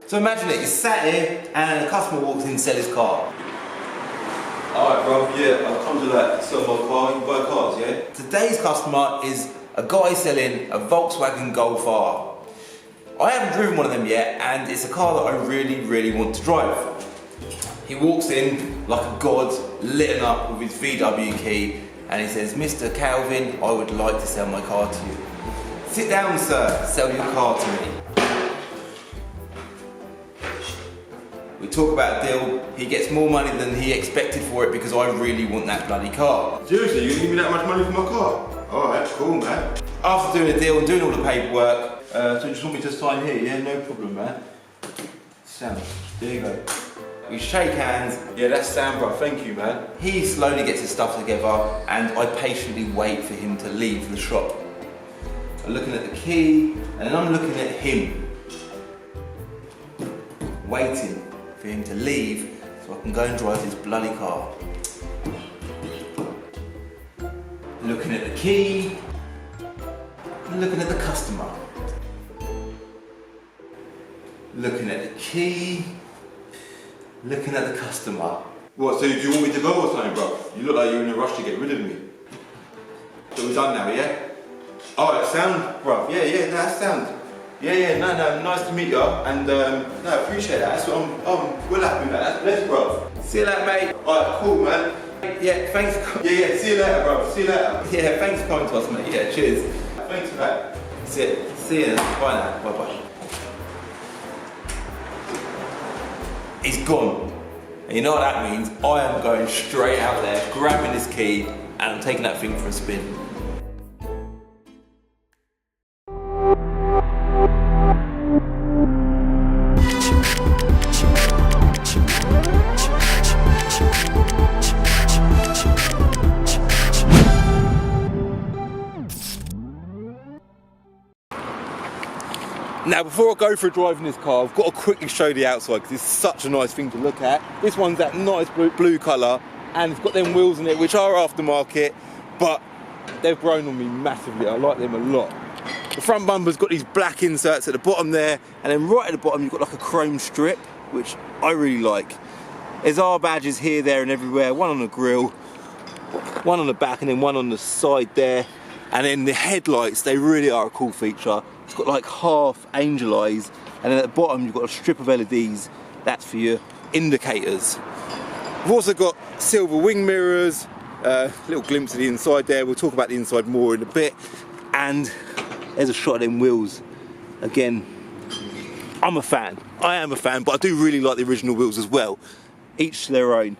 So imagine it, you're sat here and a customer walks in to sell his car. Alright bro, yeah, I'll come to that. Sell my car, you buy cars, yeah? Today's customer is a guy selling a Volkswagen Golf R. I haven't driven one of them yet, and it's a car that I really want to drive. He walks in like a god, lit up with his VW key, and he says, Mr. Calvin, I would like to sell my car to you. Sit down, sir, sell your car to me. We talk about a deal, he gets more money than he expected for it because I really want that bloody car. Seriously, you give me that much money for my car? Alright, cool man. After doing a deal and doing all the paperwork, so you just want me to sign here? Yeah, no problem, man. Sam, there you go. We shake hands. Yeah, that's Sam, bro. Thank you, man. He slowly gets his stuff together, and I patiently wait for him to leave the shop. I'm looking at the key, and then I'm looking at him, waiting for him to leave so I can go and drive his bloody car. Looking at the key, looking at the customer. Looking at the key, looking at the customer. What, so do you want me to go or something, bro? You look like you're in a rush to get rid of me. So we're done now, yeah? Alright, sound, bro. Yeah, that's sound. Yeah, no, nice to meet you. And, no, appreciate that. That's what I'm well happy with that. That's blessed, bro. See you later, mate. Alright, cool, man. Yeah, thanks for coming. Yeah, see you later, bro. See you later. Yeah, thanks for coming to us, mate. Yeah, cheers. Thanks for that. That's it. See you. Bye now. Bye-bye. He's gone. And you know what that means? I am going straight out there, grabbing this key, and I'm taking that thing for a spin. Now, before I go for a drive in this car, I've got to quickly show the outside because it's such a nice thing to look at. This one's that nice blue colour, and it's got them wheels in it which are aftermarket, but they've grown on me massively. I like them a lot. The front bumper's got these black inserts at the bottom there, and then right at the bottom you've got like a chrome strip, which I really like. There's R badges here, there and everywhere, one on the grille, one on the back, and then one on the side there. And then the headlights, they really are a cool feature. It's got like half angel eyes, and then at the bottom you've got a strip of LEDs. That's for your indicators. We've also got silver wing mirrors, little glimpse of the inside there. We'll talk about the inside more in a bit. And there's a shot of them wheels. Again, I'm a fan. I am a fan, but I do really like the original wheels as well. Each to their own.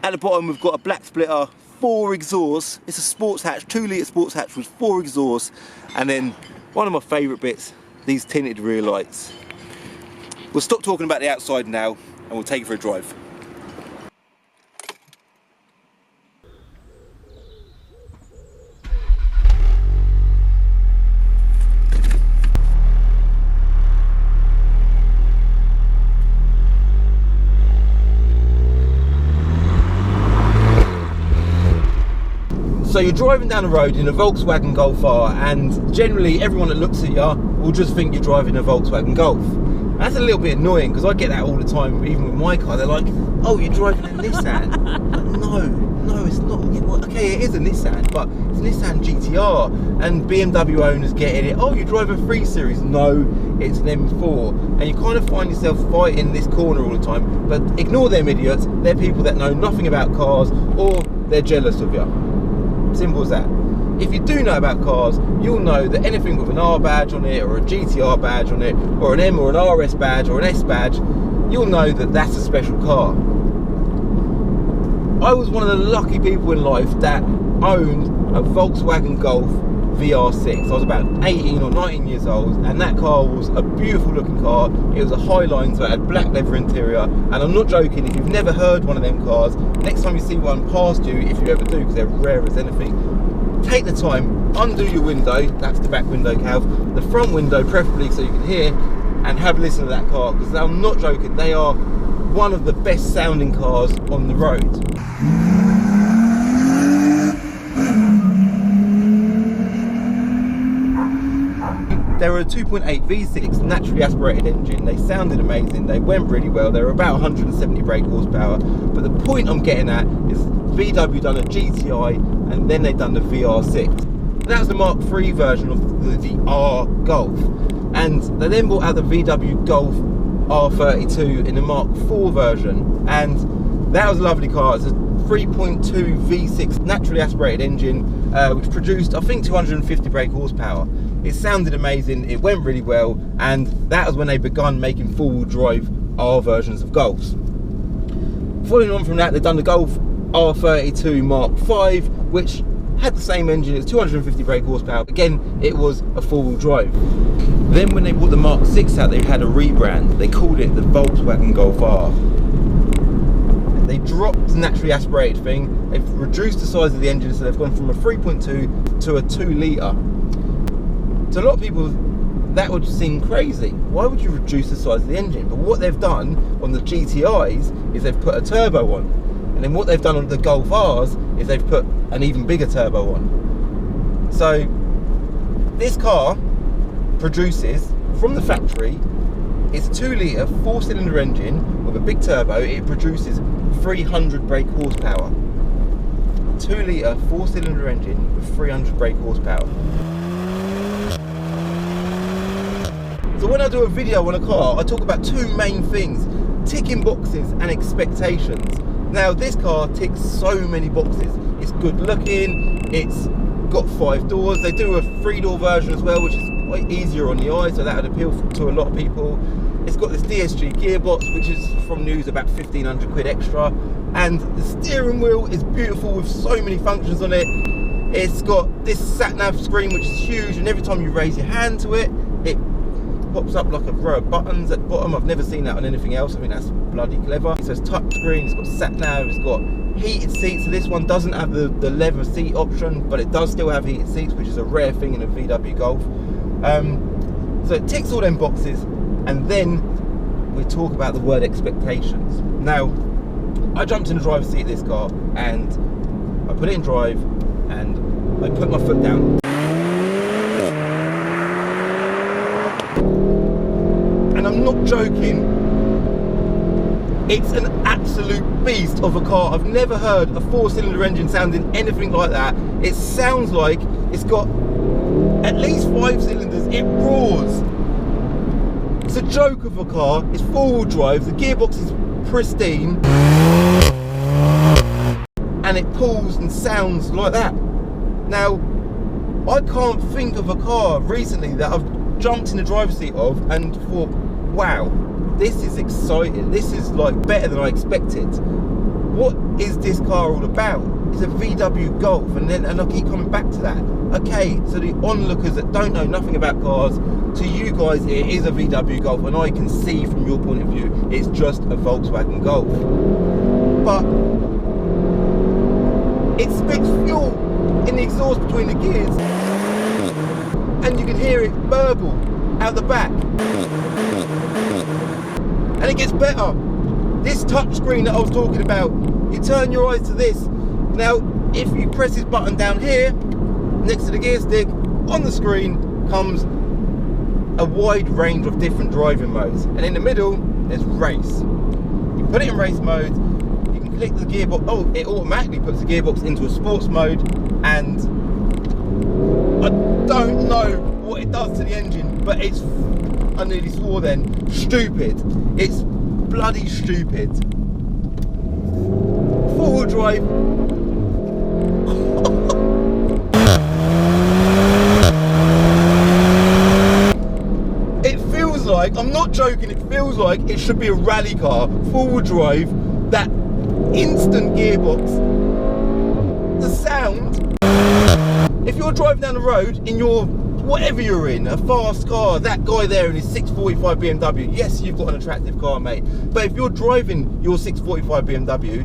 At the bottom we've got a black splitter, 4 exhausts. It's a sports hatch, 2-litre sports hatch with 4 exhausts. And then one of my favourite bits, these tinted rear lights. We'll stop talking about the outside now and we'll take it for a drive. So you're driving down the road in a Volkswagen Golf R, and generally everyone that looks at you will just think you're driving a Volkswagen Golf. And that's a little bit annoying because I get that all the time, even with my car. They're like, oh, you're driving a Nissan. No, it's not. Well, okay, it is a Nissan, but it's a Nissan GTR. And BMW owners getting it, oh, you drive a 3 Series. No, it's an M4. And you kind of find yourself fighting this corner all the time. But ignore them idiots. They're people that know nothing about cars, or they're jealous of you. Simple as that. If you do know about cars, you'll know that anything with an R badge on it, or a GTR badge on it, or an M or an RS badge or an S badge, you'll know that that's a special car. I was one of the lucky people in life that owned a Volkswagen Golf VR6. I was about 18 or 19 years old, and that car was a beautiful looking car. It was a Highline, so it had black leather interior, and I'm not joking, if you've never heard one of them cars, next time you see one past you, if you ever do, because they're rare as anything, take the time, undo your window, that's the back window, Calv, the front window preferably so you can hear, and have a listen to that car, because I'm not joking, they are one of the best sounding cars on the road. They were a 2.8 V6 naturally aspirated engine. They sounded amazing, they went really well, they were about 170 brake horsepower. But the point I'm getting at is VW done a GTI and then they done the VR6. That was the Mark III version of the R Golf. And they then brought out the VW Golf R32 in the Mark IV version. And that was a lovely car. It's a 3.2 V6 naturally aspirated engine, which produced, I think, 250 brake horsepower. It sounded amazing, it went really well, and that was when they begun making four-wheel drive R versions of Golfs. Following on from that, they've done the Golf R32 Mark V, which had the same engine. It's 250 brake horsepower. Again, it was a four-wheel drive. Then when they brought the Mark VI out, they had a rebrand. They called it the Volkswagen Golf R. They dropped the naturally aspirated thing. They've reduced the size of the engine, so they've gone from a 3.2 to a 2 litre. To a lot of people, that would seem crazy. Why would you reduce the size of the engine? But what they've done on the GTIs is they've put a turbo on. And then what they've done on the Golf Rs is they've put an even bigger turbo on. So this car produces, from the factory, it's a 2 litre 4-cylinder engine with a big turbo. It produces 300 brake horsepower. 2 litre 4-cylinder engine with 300 brake horsepower. So when I do a video on a car, I talk about two main things: ticking boxes and expectations. Now this car ticks so many boxes. It's good looking, it's got 5 doors. They do a 3-door version as well, which is quite easier on the eye, so that would appeal to a lot of people. It's got this DSG Gearbox, which is from news about 1,500 quid extra. And the steering wheel is beautiful with so many functions on it. It's got this sat-nav screen, which is huge, and every time you raise your hand to it, it pops up like a row of buttons at the bottom. I've never seen that on anything else. I think that's bloody clever. It says touch screen, it's got sat-nav, it's got heated seats. So this one doesn't have the leather seat option, but it does still have heated seats, which is a rare thing in a VW Golf. So it ticks all them boxes. And then we talk about the word expectations. Now, I jumped in the driver's seat of this car and I put it in drive and I put my foot down. And I'm not joking, it's an absolute beast of a car. I've never heard a 4-cylinder engine sounding anything like that. It sounds like it's got at least 5 cylinders, it roars. It's a joke of a car, it's 4-wheel drive, the gearbox is pristine, and it pulls and sounds like that. Now, I can't think of a car recently that I've jumped in the driver's seat of and thought, wow, this is exciting, this is like better than I expected. What is this car all about? It's a VW Golf, and I keep coming back to that. Okay, so the onlookers that don't know nothing about cars, to you guys it is a VW Golf, and I can see from your point of view it's just a Volkswagen Golf. But it spits fuel in the exhaust between the gears, and you can hear it burble out the back. And it gets better. This touch screen that I was talking about, you turn your eyes to this. Now, if you press this button down here, next to the gear stick, on the screen comes a wide range of different driving modes. And in the middle, there's race. You put it in race mode, you can click the gearbox. Oh, it automatically puts the gearbox into a sports mode. And I don't know what it does to the engine, but it's, I nearly swore then, stupid. It's bloody stupid. 4-wheel drive. It feels like, I'm not joking, it feels like it should be a rally car. 4-wheel drive, that instant gearbox, the sound. If you're driving down the road in your, whatever you're in, a fast car, that guy there in his 645 BMW, yes, you've got an attractive car, mate. But if you're driving your 645 BMW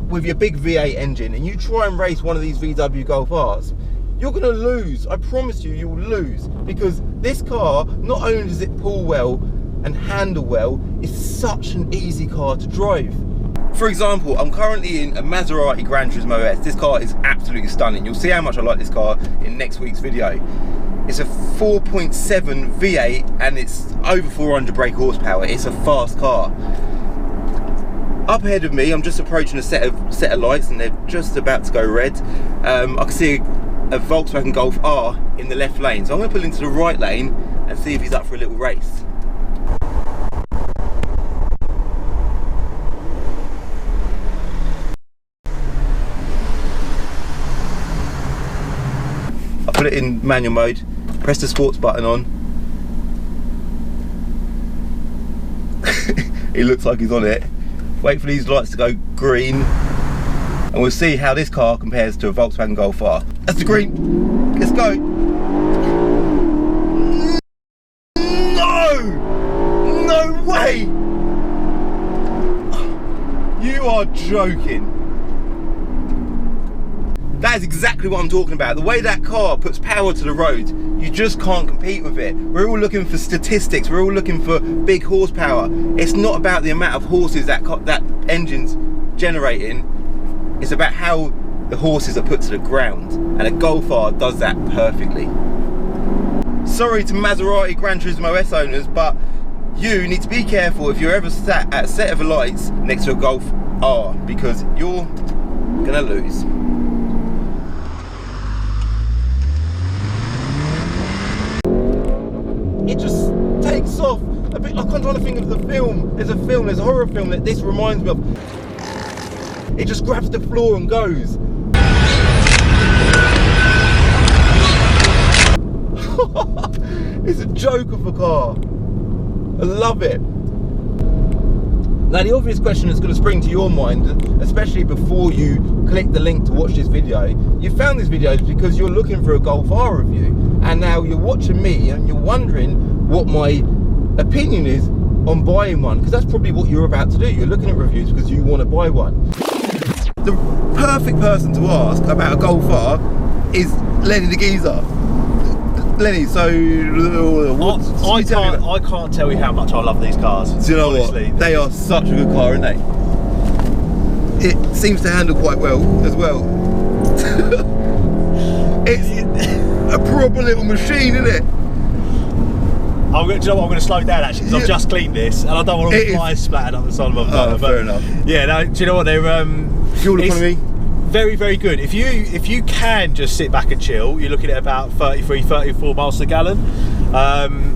with your big V8 engine and you try and race one of these VW Golf Rs, you're going to lose. I promise you, you'll lose. Because this car, not only does it pull well and handle well, it's such an easy car to drive. For example, I'm currently in a Maserati Granturismo S. This car is absolutely stunning. You'll see how much I like this car in next week's video. It's a 4.7 V8 and it's over 400 brake horsepower. It's a fast car. Up ahead of me, I'm just approaching a set of lights and they're just about to go red. I can see a Volkswagen Golf R in the left lane. So I'm going to pull into the right lane and see if he's up for a little race. I put it in manual mode, press the sports button on. He looks like he's on it. Wait for these lights to go green and we'll see how this car compares to a Volkswagen Golf R. That's the green. Let's go. No! No way! You are joking. That is exactly what I'm talking about. The way that car puts power to the road, you just can't compete with it. We're all looking for statistics, we're all looking for big horsepower. It's not about the amount of horses that engine's generating, it's about how the horses are put to the ground. And a Golf R does that perfectly. Sorry to Maserati Granturismo S owners, but you need to be careful if you're ever sat at a set of lights next to a Golf R, because you're gonna lose. It just takes off a bit. I'm trying to think of the film. There's a horror film that this reminds me of. It just grabs the floor and goes. It's a joke of a car. I love it. Now the obvious question that's going to spring to your mind, especially before you click the link to watch this video, you found this video because you're looking for a Golf R review, and now you're watching me and you're wondering what my opinion is on buying one, because that's probably what you're about to do. You're looking at reviews because you want to buy one. The perfect person to ask about a Golf R is Lenny the Geeza. Lenny, so I can't tell you how much I love these cars. Do you know honestly, what? They are such a good car, aren't they? It seems to handle quite well as well. It's a proper little machine, isn't it? Do you know what? I'm going to slow down actually, because I've just cleaned this and I don't want all the flies splattered up the side of my car. Oh, fair enough. Yeah, no, do you know what? They're fuel economy. Very, very good. If you can just sit back and chill, you're looking at about 33, 34 miles per gallon.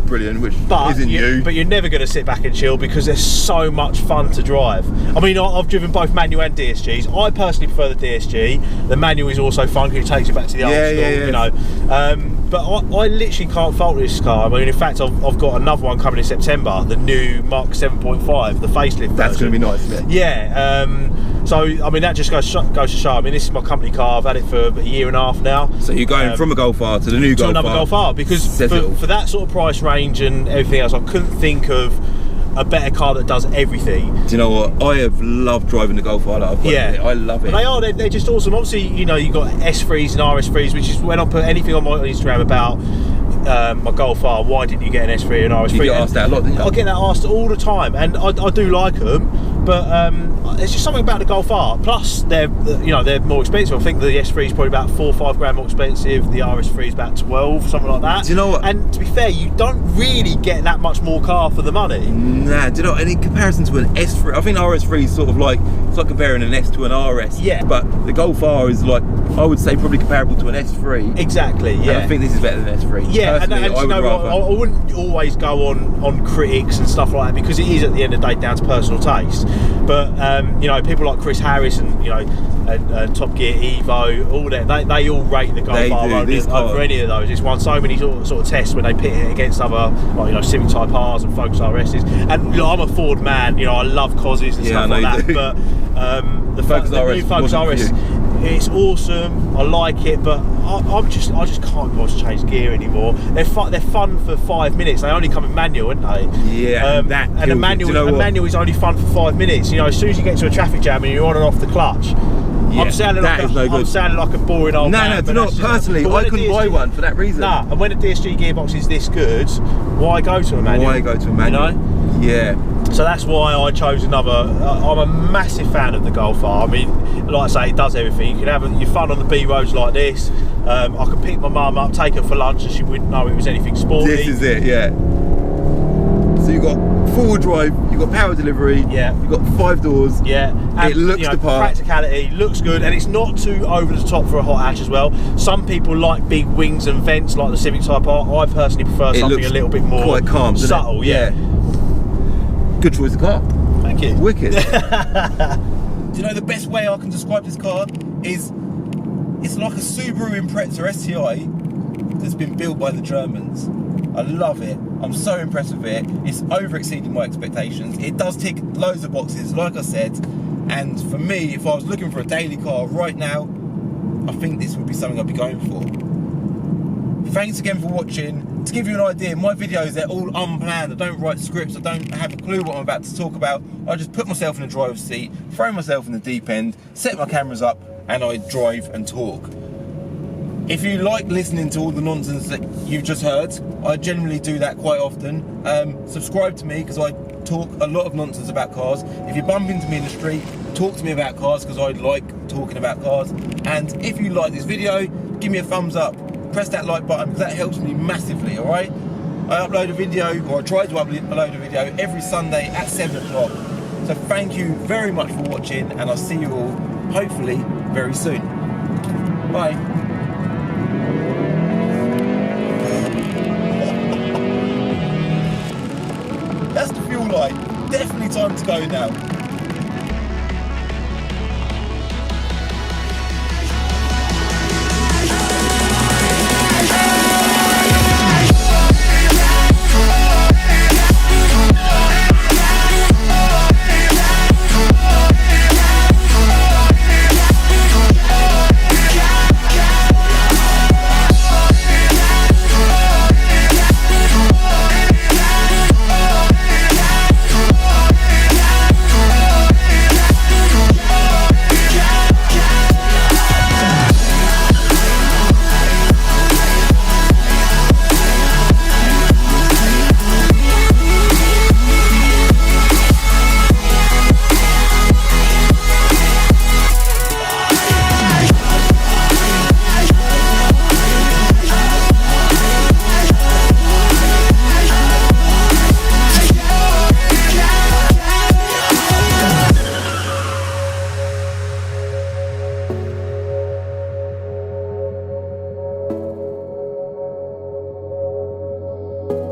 Brilliant, which isn't you. But you're never going to sit back and chill because they're so much fun to drive. I mean, I've driven both manual and DSGs. I personally prefer the DSG. The manual is also fun because it takes you back to the old school, you know. But I literally can't fault this car. I mean, in fact, I've got another one coming in September, the new Mark 7.5, the facelift That's going to be nice, isn't it? Yeah. So, I mean, that just goes to show. I mean, this is my company car. I've had it for a year and a half now. So you're going from a Golf R to the new Golf R? To another Golf R, because for that sort of price range and everything else, I couldn't think of a better car that does everything. Do you know what? I have loved driving the Golf R that I've got. Yeah, I love it. And they're just awesome. Obviously, you know, you've got S3s and RS3s, which is when I put anything on my Instagram about my Golf R, why didn't you get an S3 and RS3? You get asked that a lot, didn't you? I get that asked all the time, and I do like them, but there's just something about the Golf R. Plus, they're more expensive. I think the S3 is probably about 4 or 5 grand more expensive. The RS3 is about 12, something like that. Do you know what? And to be fair, you don't really get that much more car for the money. Nah, do you know what? And in comparison to an S3, I think RS3 is sort of like, it's like comparing an S to an RS. Yeah. But the Golf R is like, I would say probably comparable to an S3. Exactly, yeah. And I think this is better than S3. Yeah, and you know what, I wouldn't always go on critics and stuff like that, because it is at the end of the day down to personal taste. But you know, people like Chris Harris and and Top Gear Evo, all that, they all rate the Golf R over any of those. It's won so many sort of tests when they pit it against other, like, Civic Type R's and Focus RS's. And I'm a Ford man, I love Cosses and stuff like that. But the Focus RS, it's awesome. I like it, but I just can't watch change gear anymore. They're fun for 5 minutes. They only come in manual, aren't they? Yeah, and a manual is only fun for 5 minutes. As soon as you get to a traffic jam and you're on and off the clutch, yeah, I'm sounding like a boring old man. No, not personally. I couldn't buy one for that reason. Nah, and when a DSG gearbox is this good, why go to a manual? Why go to a manual? Yeah. So that's why I chose another. I'm a massive fan of the Golf R. I mean, like I say, it does everything. You can have your fun on the B roads like this. I could pick my mum up, take her for lunch, and she wouldn't know it was anything sporty. This is it, yeah. So you've got four-wheel drive, you've got power delivery, Yeah. you've got 5 doors. Yeah, and it looks the part. Practicality, looks good, and it's not too over the top for a hot hatch as well. Some people like big wings and vents like the Civic Type R. I personally prefer something a little bit more quite calm, doesn't subtle. it? Yeah. Good choice of car. Thank you. Wicked. Do you know the best way I can describe this car is it's like a Subaru Impreza STI that's been built by the Germans. I love it. I'm so impressed with it. It's over exceeding my expectations. It does tick loads of boxes, like I said. And for me, if I was looking for a daily car right now, I think this would be something I'd be going for. Thanks again for watching. To give you an idea, my videos, they're all unplanned. I don't write scripts. I don't have a clue what I'm about to talk about. I just put myself in the driver's seat, throw myself in the deep end, set my cameras up, and I drive and talk. If you like listening to all the nonsense that you've just heard, I generally do that quite often. Subscribe to me because I talk a lot of nonsense about cars. If you bump into me in the street, talk to me about cars because I like talking about cars. And if you like this video, give me a thumbs up. Press that like button because that helps me massively, alright? I upload a video, or I try to upload a video every Sunday at 7 o'clock. So thank you very much for watching, and I'll see you all, hopefully, very soon. Bye. That's the fuel line. Definitely time to go now.